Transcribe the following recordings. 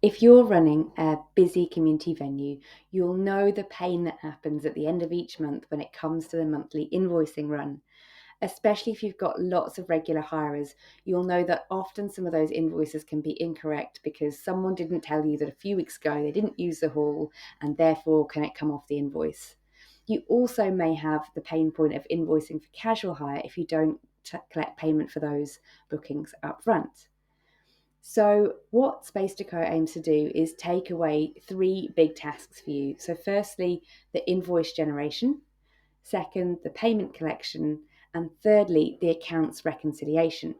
If you're running a busy community venue, you'll know the pain that happens at the end of each month when it comes to the monthly invoicing run. Especially if you've got lots of regular hirers, you'll know that often some of those invoices can be incorrect because someone didn't tell you that a few weeks ago they didn't use the hall and therefore can it come off the invoice. You also may have the pain point of invoicing for casual hire if you don't collect payment for those bookings up front. So what SpacetoCo aims to do is take away three big tasks for you. So firstly, the invoice generation. Second, the payment collection. And thirdly, the accounts reconciliation.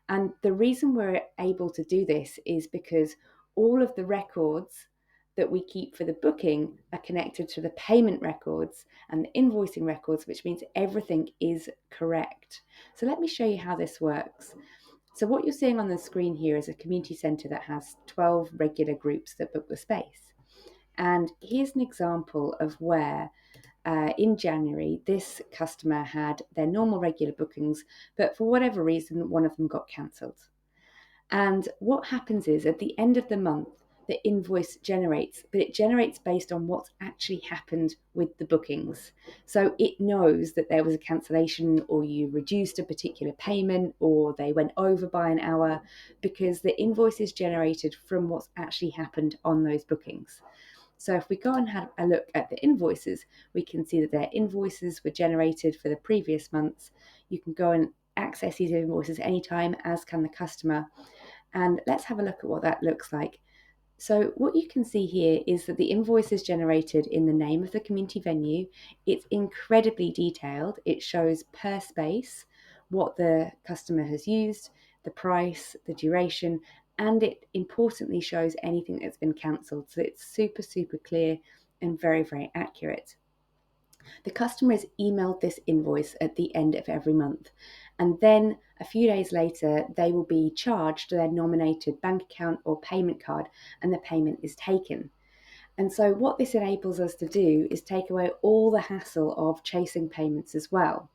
And the reason we're able to do this is because all of the records that we keep for the booking are connected to the payment records and the invoicing records, which means everything is correct. So let me show you how this works. So what you're seeing on the screen here is a community centre that has 12 regular groups that book the space. And here's an example of where in January, this customer had their normal regular bookings, but for whatever reason, one of them got cancelled. And what happens is at the end of the month, the invoice generates, but it generates based on what's actually happened with the bookings. So it knows that there was a cancellation or you reduced a particular payment or they went over by an hour because the invoice is generated from what's actually happened on those bookings. So if we go and have a look at the invoices, we can see that their invoices were generated for the previous months. You can go and access these invoices anytime, as can the customer. And let's have a look at what that looks like. So what you can see here is that the invoice is generated in the name of the community venue. It's incredibly detailed. It shows per space what the customer has used, the price, the duration, and it importantly shows anything that's been cancelled. So it's super, super clear and very, very accurate. The customer is emailed this invoice at the end of every month, and then a few days later, they will be charged their nominated bank account or payment card, and the payment is taken. And so, what this enables us to do is take away all the hassle of chasing payments as well.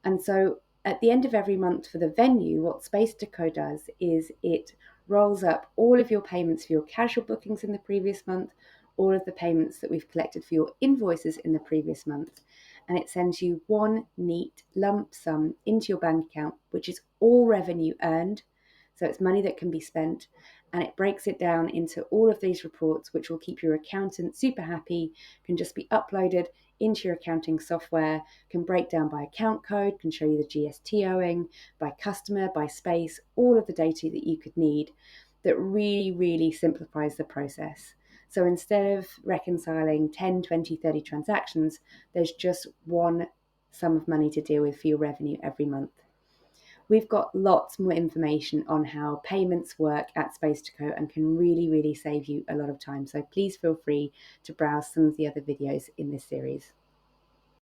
And so, at the end of every month for the venue, what SpacetoCo does is it rolls up all of your payments for your casual bookings in the previous month, all of the payments that we've collected for your invoices in the previous month, and it sends you one neat lump sum into your bank account, which is all revenue earned. So it's money that can be spent, and it breaks it down into all of these reports, which will keep your accountant super happy, can just be uploaded into your accounting software, can break down by account code, can show you the GST owing, by customer, by space, all of the data that you could need. That really, really simplifies the process. So instead of reconciling 10, 20, 30 transactions, there's just one sum of money to deal with for your revenue every month. We've got lots more information on how payments work at SpacetoCo and can really, really save you a lot of time. So please feel free to browse some of the other videos in this series.